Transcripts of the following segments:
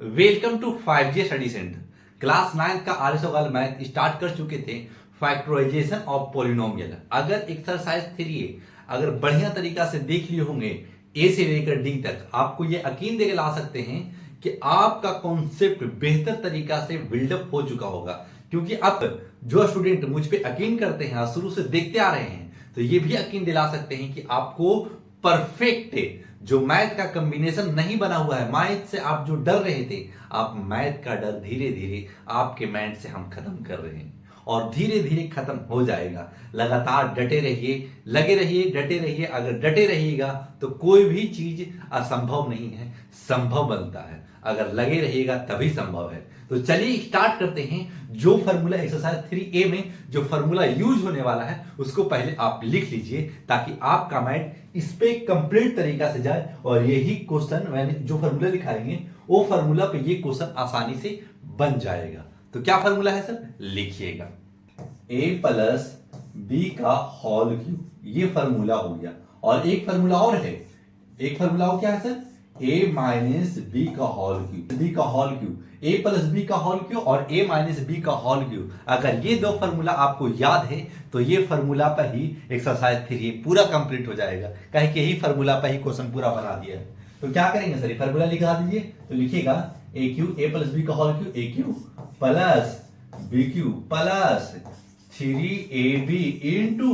Welcome to 5G study centre. Class 9 का आर्य सवाल मैथ स्टार्ट कर चुके थे। Factorisation of polynomial. अगर एक्सरसाइज 3A अगर बढ़िया तरीका से देख लिए होंगे ए से लेकर डी तक, आपको ये यकीन दे ला सकते हैं कि आपका कॉन्सेप्ट बेहतर तरीका से बिल्डअप हो चुका होगा। क्योंकि अब जो स्टूडेंट मुझ पे यकीन करते हैं, शुरू से देखते आ रहे हैं, तो ये भी यकीन दिला सकते हैं कि आपको परफेक्ट जो मैथ का कॉम्बिनेशन नहीं बना हुआ है, मैथ से आप जो डर रहे थे, आप मैथ का डर धीरे धीरे आपके माइंड से हम खत्म कर रहे हैं और धीरे धीरे खत्म हो जाएगा। लगातार डटे रहिए, लगे रहिए, डटे रहिए। अगर डटे रहिएगा तो कोई भी चीज असंभव नहीं है, संभव बनता है। अगर लगे रहिएगा तभी संभव है। तो चलिए स्टार्ट करते हैं। जो फॉर्मूला एक्सरसाइज 3A में जो फॉर्मूला यूज होने वाला है उसको पहले आप लिख लीजिए, ताकि आपका माइंड इस पे कंप्लीट तरीका से जाए और यही क्वेश्चन मैंने जो फॉर्मूला लिखाएंगे वो फॉर्मूला पे ये क्वेश्चन आसानी से बन जाएगा। तो क्या फॉर्मूला है सर, लिखिएगा। a प्लस बी का होल क्यूब, ये फॉर्मूला हो गया। और एक फॉर्मूला और है, एक फॉर्मूला और क्या है सर, a माइनस बी का होल क्यूब, बी का whole cube, a plus B का होल क्यूब और a माइनस बी का होल क्यूब। अगर ये दो फॉर्मूला आपको याद है तो ये फॉर्मूला पर ही एक्सरसाइज 3 पूरा कंप्लीट हो जाएगा। कहे कि यही फॉर्मूला पर ही क्वेश्चन पूरा बना दिया है। तो क्या करेंगे सर, ये फॉर्मूला लिखा दीजिए। तो लिखिएगा a cube, a plus B का whole cube, a cube plus B cube plus 3ab into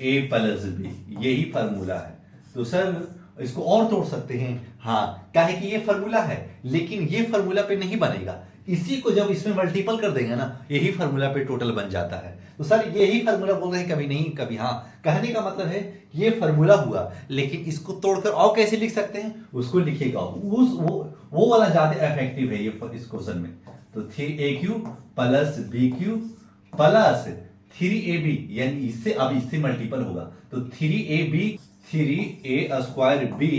a plus b, यही फॉर्मूला है। तो सर इसको और तोड़ सकते हैं, हाँ, काहे कि ये फॉर्मूला है, लेकिन ये फॉर्मूला पे नहीं बनेगा। इसी को जब इसमें मल्टीपल कर देंगे ना, यही फॉर्मूला पे टोटल बन जाता है। तो सर यही फॉर्मूला बोल रहे हैं, कभी नहीं कभी हाँ। कहने का मतलब है ये फॉर्मूला हुआ, लेकिन इसको तोड़कर और कैसे लिख सकते हैं उसको लिखिएगा। वो वाला ज्यादा इफेक्टिव है ये इस क्वेश्चन में। तो 3a cube plus B cube plus 3ab, यानी इससे अब इससे मल्टीपल होगा तो 3ab 3a square B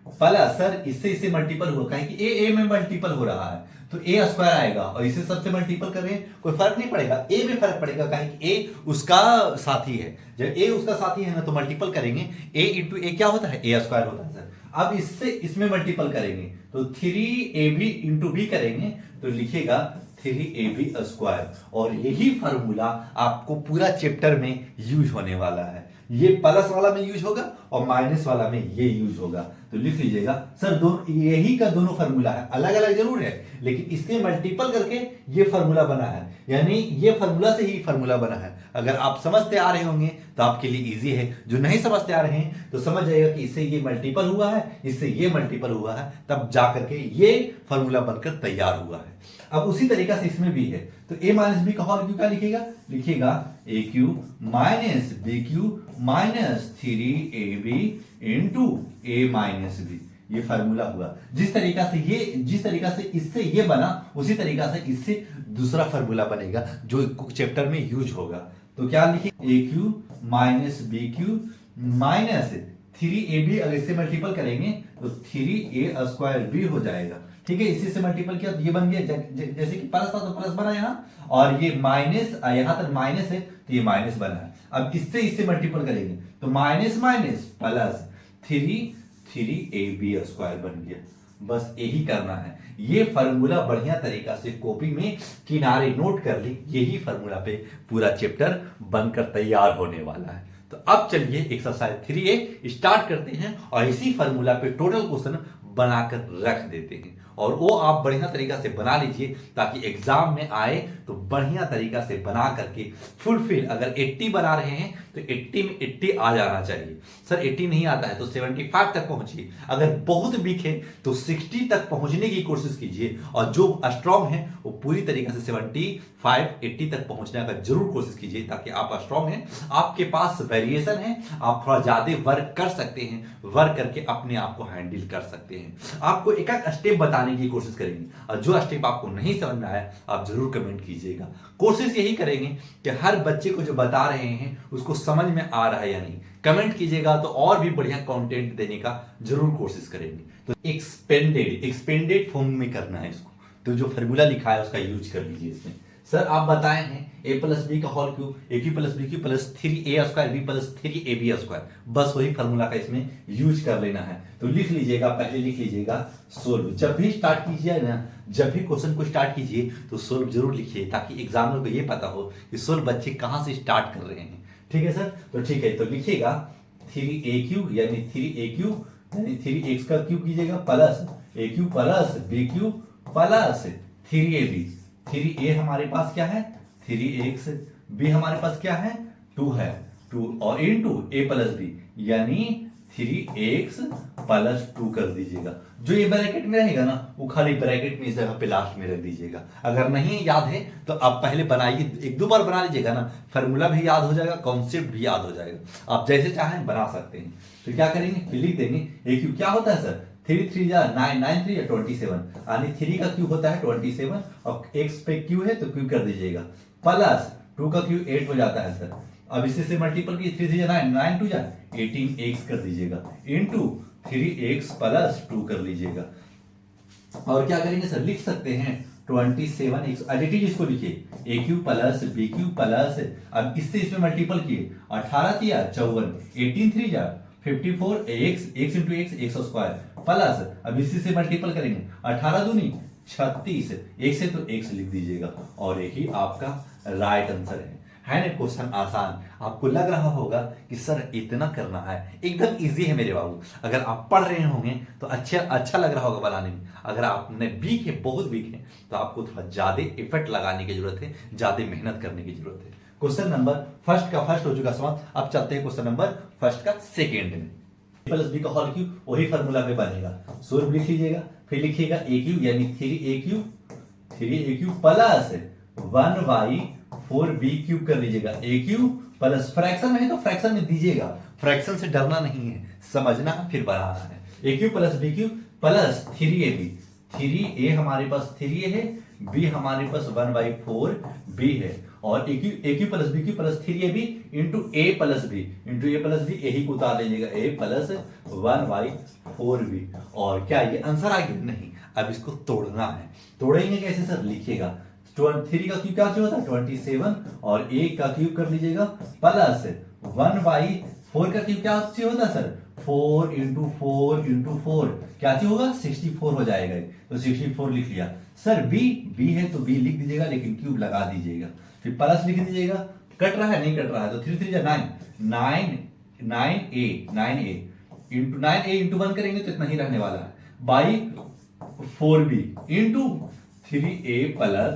plus, sir इससे मल्टीपल हुआ, कहें कि ए में मल्टीपल हो रहा है तो ए स्क्वायर आएगा, और इसे सबसे मल्टीपल कर रहे हैं, कोई फर्क नहीं पड़ेगा, ए में फर्क पड़ेगा, कहें कि ए उसका साथी है। जब ए उसका साथी है ना तो मल्टीपल करेंगे, ए इंटू ए क्या होता है, ए स्क्वायर होता है सर। अब इससे इसमें मल्टीपल करेंगे तो 3ab इंटू बी करेंगे तो लिखिएगा 3ab स्क्वायर। और यही फॉर्मूला आपको पूरा चैप्टर में यूज होने वाला है। ये प्लस वाला में यूज होगा और माइनस वाला में ये यूज होगा। तो लिख लीजिएगा सर, दोनों यही का दोनों फार्मूला है, अलग अलग जरूर है, लेकिन इससे मल्टीपल करके ये फार्मूला बना है, यानी ये फार्मूला से ही फार्मूला बना है। अगर आप समझते आ रहे होंगे तो आपके लिए इजी है, जो नहीं समझते आ रहे हैं तो समझ जाइएगा कि इससे ये मल्टीपल हुआ है, इससे ये मल्टीपल हुआ है, तब जाकर के ये फार्मूला बनकर तैयार हुआ है। अब उसी तरीका से इसमें भी है। तो a माइनस बी का होल क्यूब क्या लिखिएगा, लिखिएगा a cube minus B cube minus 3ab into a minus B, ये फार्मूला हुआ। जिस तरीका से इससे ये बना, उसी तरीका से इससे दूसरा फार्मूला बनेगा जो चैप्टर में यूज होगा। तो क्या लिखिए, a cube minus B cube minus 3ab, अगर इससे मल्टीपल करेंगे तो 3a स्क्वायर b हो जाएगा। ठीक है, इसी से मल्टीपल किया तो ये बन गया, जैसे कि प्लस था तो प्लस बना यहाँ, और ये माइनस यहां तक माइनस है तो ये माइनस बना है। अब इससे मल्टीपल करेंगे तो minus minus plus 3ab square बन गया। बस यही करना है। ये फार्मूला बढ़िया तरीका से कॉपी में किनारे नोट कर ली, यही फार्मूला पे पूरा चैप्टर बनकर तैयार होने वाला है। तो अब चलिए एक्सरसाइज 3A स्टार्ट करते हैं और इसी फार्मूला पे टोटल क्वेश्चन बनाकर रख देते हैं। और वो आप बढ़िया तरीका से बना लीजिए ताकि एग्जाम में आए तो बढ़िया तरीका से बना करके फुलफिल, अगर 80 बना रहे हैं तो 80 में 80 आ जाना चाहिए। सर 80 नहीं आता है तो 75 तक पहुंचिए, अगर बहुत वीक है तो 60 तक पहुंचने की कोशिश कीजिए, और जो स्ट्रांग है वो पूरी तरीके से 75 80 तक पहुंचने का जरूर कोशिश कीजिए, ताकि आप स्ट्रांग हैं, आपके पास वेरिएशन है, आप थोड़ा ज्यादा वर्क कर सकते हैं, वर्क करके अपने आप को हैंडल कर सकते हैं। आपको एक एक स्टेप बताने की कोशिश करेंगे, और जो स्टेप आपको नहीं समझ में आया आप जरूर कमेंट कीजिएगा। कोशिश यही करेंगे कि हर बच्चे को जो बता रहे हैं उसको समझ में आ रहा है या नहीं, कमेंट कीजिएगा तो और भी बढ़िया कंटेंट देने का जरूर कोशिश करेंगे। तो एक्सपेंडेड फॉर्म में करना है इसको, तो जो फार्मूला लिखा है उसका यूज कर लीजिए इसमें। सर आप बताए हैं a प्लस बी का whole cube, a cube plus b cube plus 3a² b plus 3ab², बस वही फार्मूला का इसमें यूज कर लेना है। तो लिख लीजिएगा, पहले लिख लीजिएगा सोल्व। जब भी स्टार्ट कीजिए ना, जब भी क्वेश्चन को स्टार्ट कीजिए तो सोल्व जरूर लिखिए, ताकि एग्जामिनर को ये पता हो कि सोल्व बच्चे कहाँ से स्टार्ट कर रहे हैं। ठीक है सर, तो ठीक है, तो लिखिएगा 3a³ यानी 3a³ यानी 3x का क्यूब कीजिएगा plus a³ plus b³ plus 3ab। 3a हमारे पास क्या है 3x, b हमारे पास क्या है 2 है 2, और इनटू a प्लस b यानी 3x प्लस 2 कर दीजिएगा। जो ये ब्रैकेट में रहेगा ना वो खाली ब्रैकेट में इस जगह पे लास्ट में रख दीजिएगा। अगर नहीं याद है तो आप पहले बनाइए, एक दो बार बना लीजिएगा ना, फार्मूला भी याद हो जाएगा, कॉन्सेप्ट भी याद हो जाएगा। आप जैसे चाहें बना सकते हैं। तो क्या करेंगे, लिख देंगे ए क्यूब क्या होता है सर 3 3 जा 9, 9 3 27, यानी 3 का क्यूब होता है 27, और x पे क्यू है तो क्यूब कर दीजिएगा, प्लस 2 का क्यूब 8 हो जाता है सर। अब इसी से मल्टीपल की 3 3 जा 9, 9 2 जा 18x कर दीजिएगा, इनटू 3x प्लस 2 कर लीजिएगा। और क्या करेंगे सर, लिख सकते हैं 27x, एडिटिव इसको लिखिए a cube plus b cube plus, अब इससे इसमें मल्टीपल किए 18 दिया 54, 18 3 जा 54, x इंटू x² प्लस, अब इसी से मल्टीपल करेंगे 18 दूनी 36, एक से तो x लिख दीजिएगा, और यही आपका राइट आंसर है ना। क्वेश्चन आसान आपको लग रहा होगा कि सर इतना करना है, एकदम इजी है मेरे बाबू। अगर आप पढ़ रहे होंगे तो अच्छा लग रहा होगा बनाने में। अगर आपने वीक है, बहुत वीक है, तो आपको थोड़ा ज्यादा इफर्ट लगाने की जरूरत है, ज्यादा मेहनत करने की जरूरत है। क्वेश्चन नंबर फर्स्ट का फर्स्ट हो चुका समाप्त। अब चलते हैं क्वेश्चन नंबर फर्स्ट का सेकेंड में। प्लस बी का होल क्यूब वही फार्मूला पे बनेगा, सोल्व लिख लीजिएगा, फिर लिखिएगा ए क्यूब यानी 3a³ प्लस 1/4b³ कर लीजिएगा, ए क्यूब प्लस फ्रैक्शन में है तो फ्रैक्शन में दीजिएगा, फ्रैक्शन से डरना नहीं है, समझना है फिर बनाना है। A cube plus B cube plus 3ab, 3a हमारे पास 3a है, b हमारे पास 1/4b है, और a cube plus b cube plus 3ab into a plus b यही को उतार लीजिएगा, a प्लस 1/4b। और क्या ये आंसर आ गया? नहीं, अब इसको तोड़ना है। तोड़ेंगे कैसे सर, लिखिएगा 3 का क्यूब क्या होता है 27, और a का क्यूब कर लीजिएगा प्लस 1/4 का क्यूब क्या होता है सर 4 इंटू 4 इंटू 4 क्या चीज होगा 64 हो जाएगा, तो 64 लिख लिया। सर b है तो b लिख दीजिएगा, लेकिन क्यूब लगा दीजिएगा, फिर प्लस लिख दीजिएगा। कट रहा है नहीं कट रहा है तो 3 3 जा 9a इंटू 9a इंटू 1 करेंगे तो इतना ही रहने वाला है, by 4b into 3a plus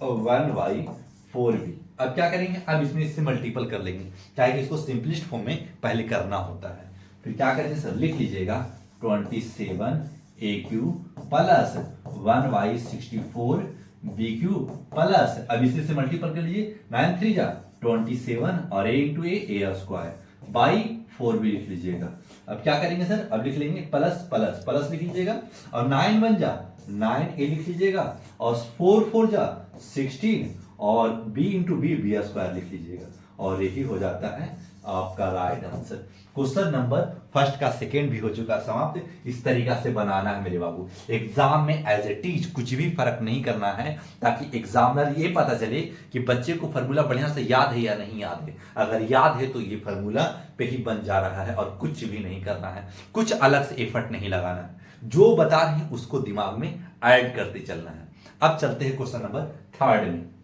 1/4b। अब क्या करेंगे, अब इसमें इससे मल्टीपल कर लेंगे, क्या है कि इसको सिंपलिस्ट फॉर्म में पहले करना होता है। फिर क्या करेंगे सर, लिख लीजिएगा 27a³ प्लस 1/64b³ प्लस, अब इसी से मल्टीपल कर लीजिए 9 3 जा 27, और a into a² by 4b लिख लीजिएगा। अब क्या करेंगे सर, अब लिख लेंगे प्लस प्लस प्लस लिख लीजिएगा, और 9 1 जा 9a लिख लीजिएगा, और 4 4 जा 16, और b इंटू b b² लिख लीजिएगा, और यही हो जाता है आपका right answer. Question number first का सेकेंड भी हो चुका समाप्त। इस तरीका से बनाना है मेरे बाबू, एग्जाम में एज ए टीच कुछ भी फर्क नहीं करना है, ताकि एग्जामिनर ये पता चले कि बच्चे को फार्मूला बढ़िया से याद है या नहीं याद है। अगर याद है तो ये फार्मूला पे ही बन जा रहा है, और कुछ भी नहीं करना है, कुछ अलग से एफर्ट नहीं लगाना है, जो बता रहे हैं उसको दिमाग में ऐड करते चलना है। अब चलते हैं क्वेश्चन नंबर थर्ड में।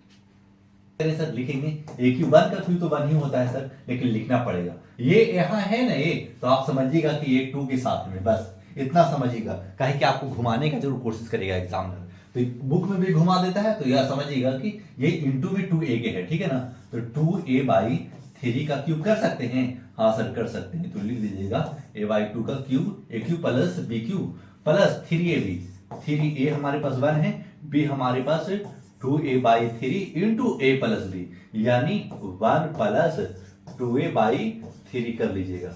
सर लिखेंगे ए क्यू 1 का क्यू तो 1 ही होता है सर, लेकिन लिखना पड़ेगा, ये यहाँ है ना ये, तो आप समझिएगा कि ये 2 के साथ में, बस इतना समझिएगा, कहे कि आपको घुमाने का जरूर कोशिश करेगा एग्जामिनर, तो बुक में भी घुमा देता है, तो यह समझिएगा कि ये इंटू में 2a के है, ठीक है ना। तो 2a/3 का क्यूब कर सकते हैं, हाँ सर कर सकते हैं, तो लिख दीजिएगा a/2 का cube, a cube plus b cube plus 3ab, 3a हमारे पास 1 है, b हमारे पास 2a/3 into a plus b, यानी 1 प्लस 2a/3 कर लीजिएगा,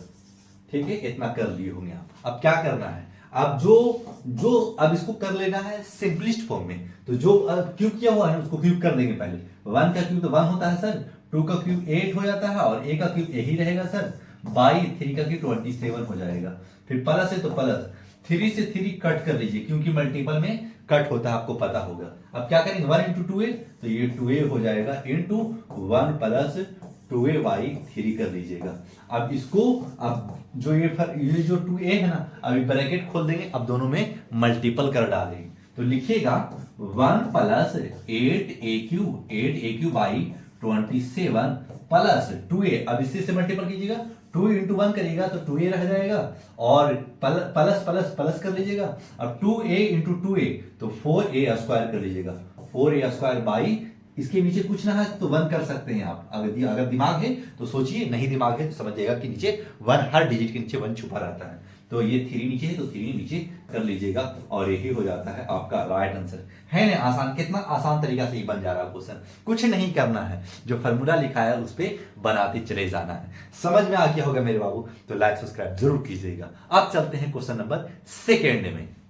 ठीक है, इतना कर लिए होंगे आप। अब क्या करना है, अब जो अब इसको कर लेना है सिंपलिस्ट फॉर्म में, तो जो क्यूब किया हुआ है उसको क्यूब कर देंगे पहले। 1 का क्यूब तो 1 होता है सर, 2 का क्यूब 8 हो जाता है, और a का क्यूब यही रहेगा सर, बाई 3 का क्यूब 27 हो जाएगा, फिर प्लस है तो प्लस 3 से 3 कट कर लीजिए, क्योंकि मल्टीपल में कट होता है, आपको पता होगा। अब क्या करेंगे, 1 इंटू 2a, तो ये 2a हो जाएगा इंटू 1 प्लस 2a बाई 3 कर लीजिएगा। अब इसको, अब जो ये जो 2a है ना, अभी ब्रैकेट खोल देंगे, अब दोनों में मल्टीपल कर डालेंगे, तो लिखिएगा 1 plus 8a Q by 27 plus 2a। अब इससे मल्टीपल कीजिएगा, 2 इंटू 1 करिएगा तो 2a रह जाएगा, और प्लस प्लस प्लस कर लीजिएगा। अब 2a इंटू 2a तो 4a स्क्वायर कर लीजिएगा, 4a स्क्वायर बाई, इसके नीचे कुछ ना है तो 1 कर सकते हैं आप। अगर दिमाग है तो सोचिए, नहीं दिमाग है तो समझिएगा कि नीचे 1, हर डिजिट के नीचे 1 छुपा रहता है। तो ये 3 नीचे है तो 3 नीचे कर लीजिएगा, और यही हो जाता है आपका राइट आंसर। है ना आसान, कितना आसान तरीका से ही बन जा रहा है क्वेश्चन। कुछ नहीं करना है, जो फॉर्मूला लिखा है उस पर बनाते चले जाना है। समझ में आ गया होगा मेरे बाबू, तो लाइक सब्सक्राइब जरूर कीजिएगा। अब चलते हैं क्वेश्चन नंबर 2 में।